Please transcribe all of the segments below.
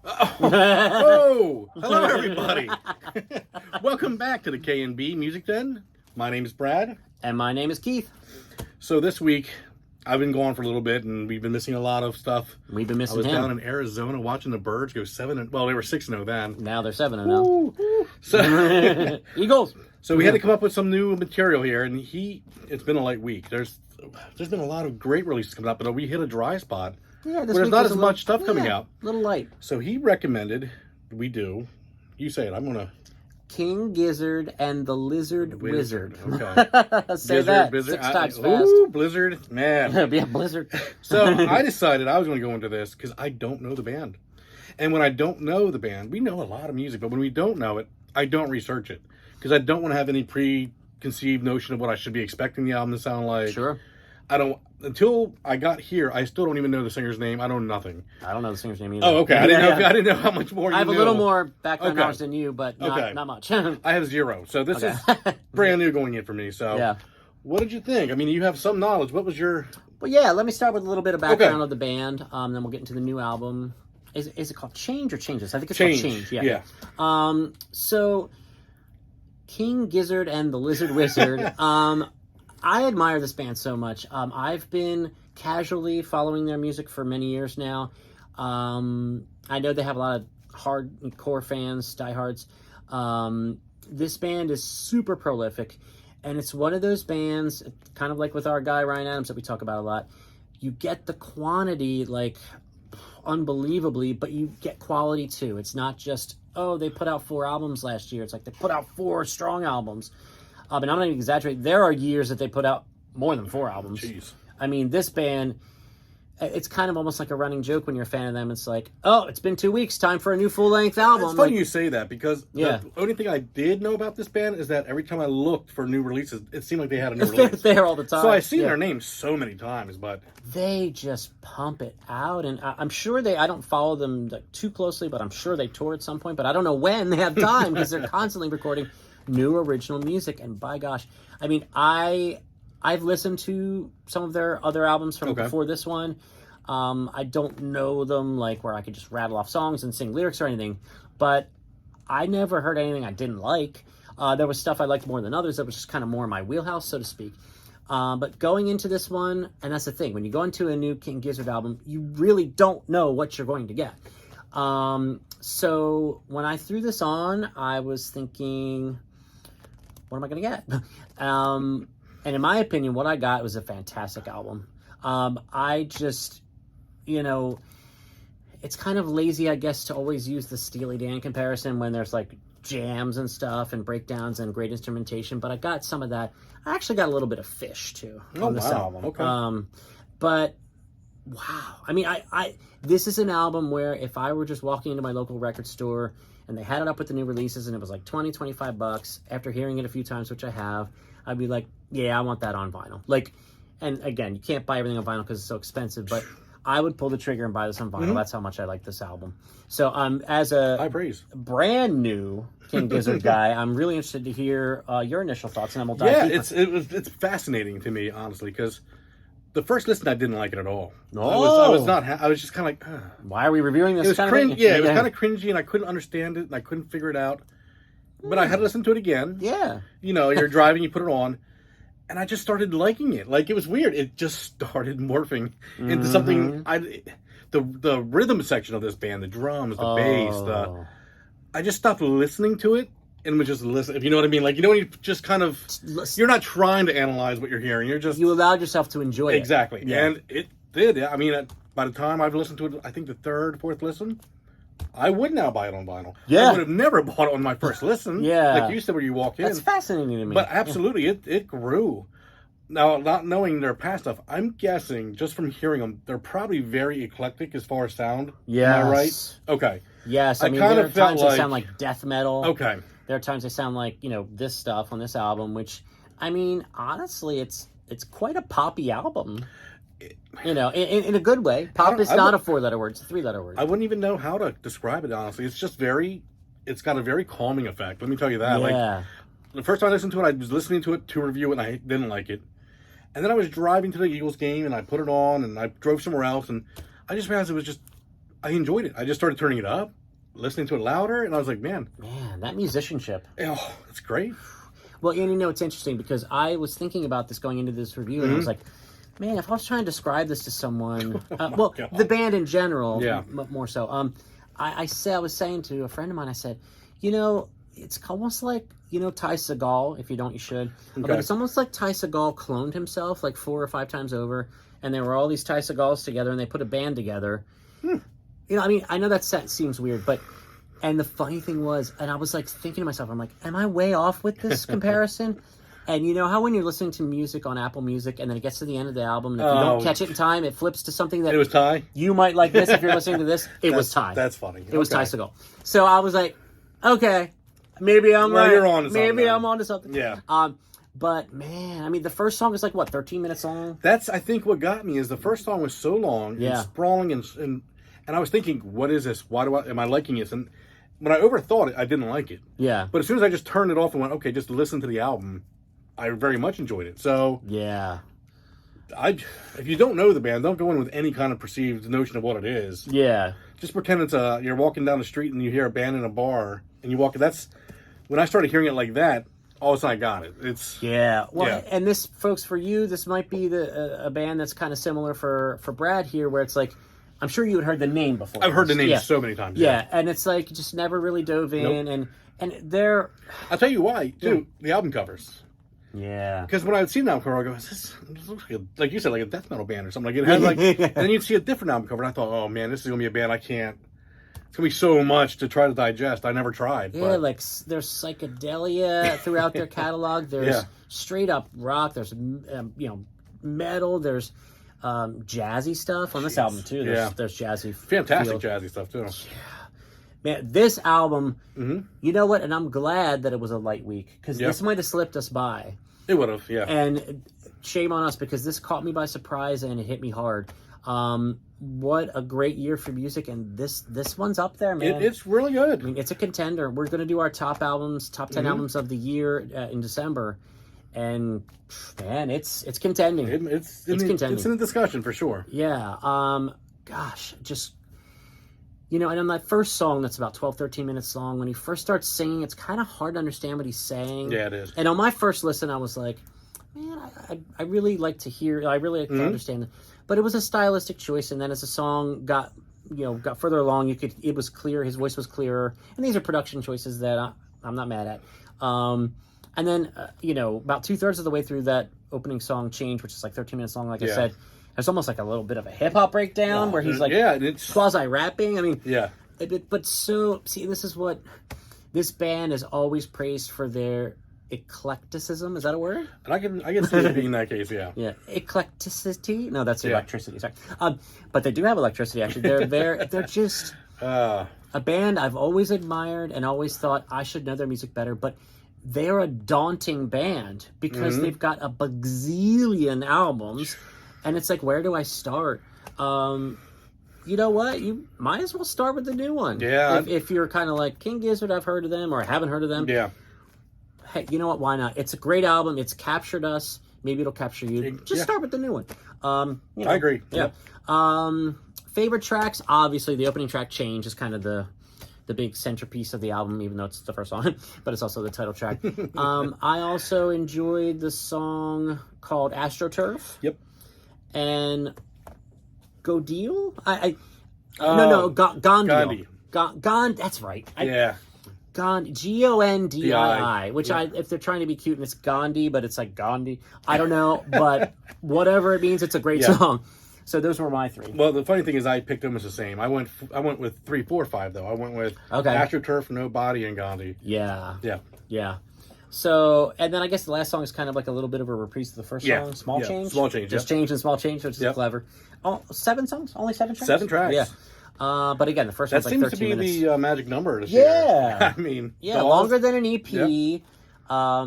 Oh, hello everybody. Welcome back to the K&B Music Den. My name is Brad. And my name is Keith. So this week, I've been gone for a little bit, and we've been missing a lot of stuff. We've been missing I was him. down in Arizona watching the Birds go 7-0. Well, they were 6-0 then. Now they're 7-0 now. So, Eagles. so we had to come up with some new material here, and it's been a light week. There's been a lot of great releases coming up, but we hit a dry spot. Yeah, There's not as much stuff coming out. A little light. So he recommended we do. You say it. I'm gonna. King Gizzard and the Lizard Wizard. Okay. Say Gizzard, that Blizzard. 6 times fast. Ooh, Blizzard, man. Yeah, Blizzard. So I decided I was going to go into this because I don't know the band. And when I don't know the band, we know a lot of music, but when we don't know it, I don't research it because I don't want to have any preconceived notion of what I should be expecting the album to sound like. Sure. I don't. Until I got here, I still don't even know the singer's name. I know nothing. I don't know the singer's name either. Oh, okay. I didn't know how much more you I have knew. a little more background knowledge than you, but not much. I have 0. So this is brand new going in for me. So yeah. What did you think? I mean, you have some knowledge. What was your... Well, yeah, let me start with a little bit of background of the band. Then we'll get into the new album. Is it called Change or Changes? I think it's called Change. Yeah. So, King Gizzard and the Lizard Wizard. I admire this band so much. I've been casually following their music for many years now. I know they have a lot of hardcore fans, diehards. This band is super prolific, and it's one of those bands, kind of like with our guy Ryan Adams that we talk about a lot. You get the quantity, like, unbelievably, but you get quality too. It's not just, oh, they put out 4 albums last year. It's like they put out 4 strong albums. And I'm not even exaggerating. There are years that they put out more than 4 albums. Jeez. I mean, this band, it's kind of almost like a running joke when you're a fan of them. It's like, oh, it's been 2 weeks. Time for a new full-length album. It's funny you say that because the only thing I did know about this band is that every time I looked for new releases, it seemed like they had a new release. They're there all the time. So I've seen their names so many times, but... They just pump it out, and I'm sure I don't follow them too closely, but I'm sure they tour at some point, but I don't know when they have time because they're constantly recording new original music, and by gosh, I mean, I've listened to some of their other albums from before this one. I don't know them like where I could just rattle off songs and sing lyrics or anything, but I never heard anything I didn't like. There was stuff I liked more than others that was just kind of more in my wheelhouse, so to speak. But going into this one, and that's the thing, when you go into a new King Gizzard album, you really don't know what you're going to get. So when I threw this on, I was thinking, what am I going to get? And in my opinion, what I got was a fantastic album. I just, it's kind of lazy, I guess, to always use the Steely Dan comparison when there's like jams and stuff and breakdowns and great instrumentation, but I got some of that. I actually got a little bit of Fish too on this album. Okay. But wow, I mean, this is an album where if I were just walking into my local record store and they had it up with the new releases and it was like $20-25, after hearing it a few times, which I have, I'd be like, yeah, I want that on vinyl. Like, and again, you can't buy everything on vinyl because it's so expensive, but I would pull the trigger and buy this on vinyl. Mm-hmm. That's how much I like this album. So as a high praise. Brand new King Gizzard guy, I'm really interested to hear your initial thoughts, and then we'll dive deeper. It's fascinating to me, honestly, because the first listen I didn't like it at all. No, I was not. I was just kind of like, why are we reviewing this? It was cringe. Yeah, it was kind of cringy, and I couldn't understand it, and I couldn't figure it out. But I had to listen to it again. Yeah, you're driving, you put it on. And I just started liking it. Like, it was weird. It just started morphing into something. The rhythm section of this band, the drums, the bass, I just stopped listening to it and was just listening. If you know what I mean, like, you just kind of, you're not trying to analyze what you're hearing. You allowed yourself to enjoy it. Exactly, and it did. I mean, by the time I've listened to it, I think the 3rd, 4th listen, I would now buy it on vinyl. Yeah. I would have never bought it on my first listen. Yeah. Like you said, where you walk in. That's fascinating to me. But absolutely, it grew. Now, not knowing their past stuff, I'm guessing, just from hearing them, they're probably very eclectic as far as sound. Yes. Am I right? Okay. Yes. I mean, there are times they sound like death metal. Okay. There are times they sound like, this stuff on this album, which, I mean, honestly, it's quite a poppy album. In a good way. Pop is not a 4-letter word, it's a 3-letter word. I wouldn't even know how to describe it, honestly. It's just it's got a very calming effect. Let me tell you that. Yeah. Like, the first time I listened to it, I was listening to it to review it, and I didn't like it. And then I was driving to the Eagles game, and I put it on, and I drove somewhere else, and I just realized it was just I enjoyed it. I just started turning it up, listening to it louder, and I was like, man, that musicianship. Oh, it's great. Well, and it's interesting because I was thinking about this going into this review, and I was like, man, if I was trying to describe this to someone, the band in general, more so. I was saying to a friend of mine, I said, it's almost like, Ty Segall. If you don't, you should. Okay. But it's almost like Ty Segall cloned himself like 4 or 5 times over, and there were all these Ty Segalls together, and they put a band together. I know that seems weird, but, and the funny thing was, and I was like thinking to myself, I'm like, am I way off with this comparison? And you know how when you're listening to music on Apple Music and then it gets to the end of the album and if you don't catch it in time, it flips to something that... It was Ty? You might like this if you're listening to this. It was Ty. That's funny. It was Ty Segall. So I was like, okay, maybe I'm right. You're on to something. Maybe I'm on to something. Yeah. But man, the first song is like, what, 13 minutes long? That's, I think, what got me is the first song was so long and sprawling and I was thinking, what is this? Am I liking this? And when I overthought it, I didn't like it. Yeah. But as soon as I just turned it off and went, okay, just listen to the album, I very much enjoyed it. So yeah, if you don't know the band, don't go in with any kind of perceived notion of what it is. Yeah. Just pretend it's you're walking down the street and you hear a band in a bar and you walk. That's when I started hearing it like that. All of a sudden, I got it. It's and this, folks, for you, this might be a band that's kind of similar for Brad here, where it's like, I'm sure you had heard the name before. I've heard the name so many times. Yeah, and it's like just never really dove in, and they're. I'll tell you why too. The album covers. Yeah. Because when I would see the album cover, I go, this looks like you said, like a death metal band or something. Like it has and then you'd see a different album cover, and I thought, oh man, this is gonna be a band I can't. It's gonna be so much to try to digest. I never tried. Yeah, like there's psychedelia throughout their catalog. There's straight up rock. There's metal. There's jazzy stuff on this album too. There's jazzy, fantastic jazzy stuff too. Yeah. Man, this album, you know what? And I'm glad that it was a light week because this might have slipped us by. It would have, yeah. And shame on us because this caught me by surprise and it hit me hard. What a great year for music, and this one's up there, man. It's really good. I mean, it's a contender. We're going to do our top 10 albums of the year in December, and man, it's contending. It's contending. It's in the discussion for sure. Yeah. Gosh, just and on that first song that's about 12, 13 minutes long, when he first starts singing, it's kind of hard to understand what he's saying. Yeah, it is. And on my first listen, I was like, man, I really like to hear. I really like to understand it. But it was a stylistic choice, and then as the song got further along, it was clear, his voice was clearer, and these are production choices that I'm not mad at. And then about 2/3 of the way through that opening song, Change, which is like 13 minutes long, like I said, there's almost like a little bit of a hip hop breakdown where he's like quasi rapping. I mean, but this is what this band is always praised for, their eclecticism. Is that a word? And I can see it being that case. Yeah. Eclecticity. No, that's electricity. Sorry. But they do have electricity. Actually, they're just a band I've always admired and always thought I should know their music better. But they're a daunting band because they've got a bazillion albums, and it's like, where do I start? You know what? You might as well start with the new one. Yeah. If you're kind of like King Gizzard, I've heard of them or haven't heard of them. Yeah. Hey, you know what? Why not? It's a great album. It's captured us. Maybe it'll capture you. Just start with the new one. I agree. Yeah. Favorite tracks? Obviously, the opening track, Change, is kind of the big centerpiece of the album, even though it's the first song, but it's also the title track. I also enjoyed the song called AstroTurf. Yep. And Godil? Gondil. Gond. That's right. Gandhi, Gondii, which if they're trying to be cute and it's Gandhi, but it's like Gandhi. I don't know, but whatever it means, it's a great song. So those were my 3. Well, the funny thing is I picked them as the same. I went with 3, 4, 5 though. I went with AstroTurf, Nobody, and Gandhi. Yeah. So, and then I guess the last song is kind of like a little bit of a reprise of the first song, Small Change. Small Change, Just Change and Small Change, which is clever. Oh, 7 songs? Only 7 tracks? 7 tracks. Yeah. But again, the first one's like 13 minutes. That seems to be the magic number this year. I mean... Yeah, longer than an EP. Yep. I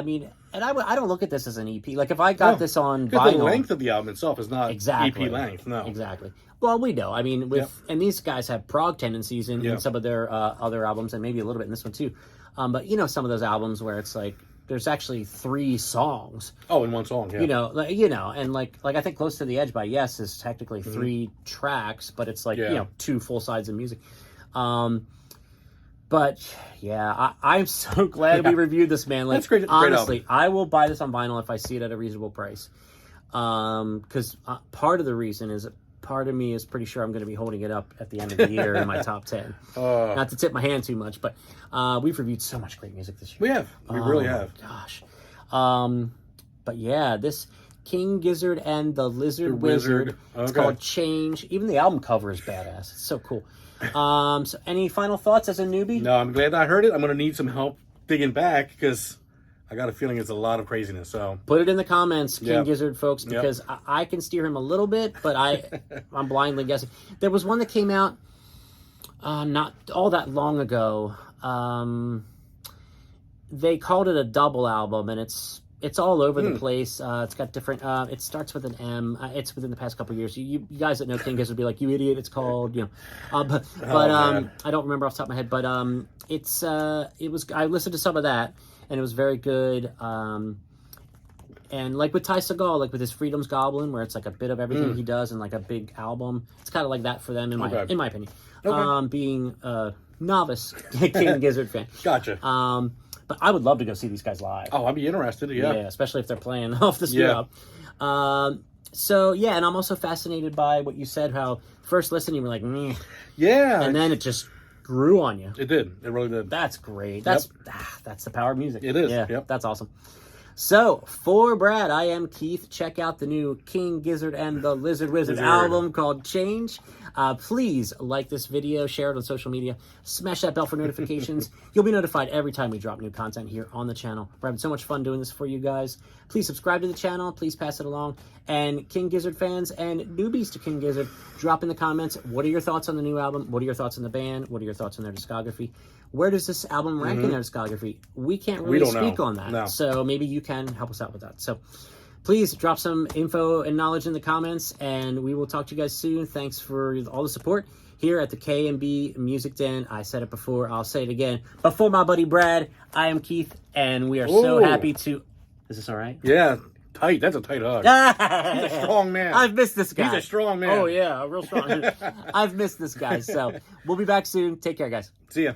mean... And I don't look at this as an EP. Like, if I got this on vinyl... The length of the album itself is not EP length, no. Exactly. Well, we know. I mean, and these guys have prog tendencies in some of their other albums, and maybe a little bit in this one, too. But, some of those albums where it's like, there's actually 3 songs. Oh, in one song, yeah. And like I think Close to the Edge by Yes is technically 3 tracks, but it's like 2 full sides of music. But yeah, I'm so glad we reviewed this, man. Like, that's great. Honestly, great I will buy this on vinyl if I see it at a reasonable price. Because part of the reason is part of me is pretty sure I'm going to be holding it up at the end of the year in my top 10. Not to tip my hand too much, but we've reviewed so much great music this year. We have. We really have. Gosh. But yeah, this King Gizzard and the Lizard Wizard. It's called Change. Even the album cover is badass. It's so cool. So any final thoughts as a newbie? No, I'm glad I heard it. I'm going to need some help digging back because I got a feeling it's a lot of craziness. So put it in the comments, King Gizzard, folks, because I can steer him a little bit, but I'm blindly guessing. There was one that came out not all that long ago. They called it a double album, and it's all over the place. It's got different. It starts with an M. It's within the past couple of years. You guys that know King Gizzard would be like, "You idiot!" It's called, But I don't remember off the top of my head. But it was. I listened to some of that, and it was very good. And like with Ty Segall, like with his Freedom's Goblin, where it's like a bit of everything he does in like a big album. It's kind of like that for them, in my opinion. Being a novice King Gizzard fan. Gotcha. But I would love to go see these guys live. Oh, I'd be interested, yeah. Especially if they're playing off the studio. So, yeah, and I'm also fascinated by what you said, how first listen, you were like, meh. Yeah. And then it just grew on you. It did. It really did. That's great. That's the power of music. It is. Yeah, that's awesome. So, for Brad, I am Keith. Check out the new King Gizzard and the Lizard Wizard album called Change. Please like this video, share it on social media, smash that bell for notifications. You'll be notified every time we drop new content here on the channel. We're having so much fun doing this for you guys. Please subscribe to the channel. Please pass it along. And King Gizzard fans and newbies to King Gizzard, drop in the comments. What are your thoughts on the new album? What are your thoughts on the band? What are your thoughts on their discography? Where does this album rank in their discography? We can't really speak on that. No. So maybe you can help us out with that. So please drop some info and knowledge in the comments, and we will talk to you guys soon. Thanks for all the support here at the K&B Music Den. I said it before. I'll say it again. But for my buddy Brad, I am Keith, and we are so happy to... Is this all right? Yeah. Tight. That's a tight hug. He's a strong man. I've missed this guy. He's a strong man. Oh, yeah. Real strong. I've missed this guy. So we'll be back soon. Take care, guys. See ya.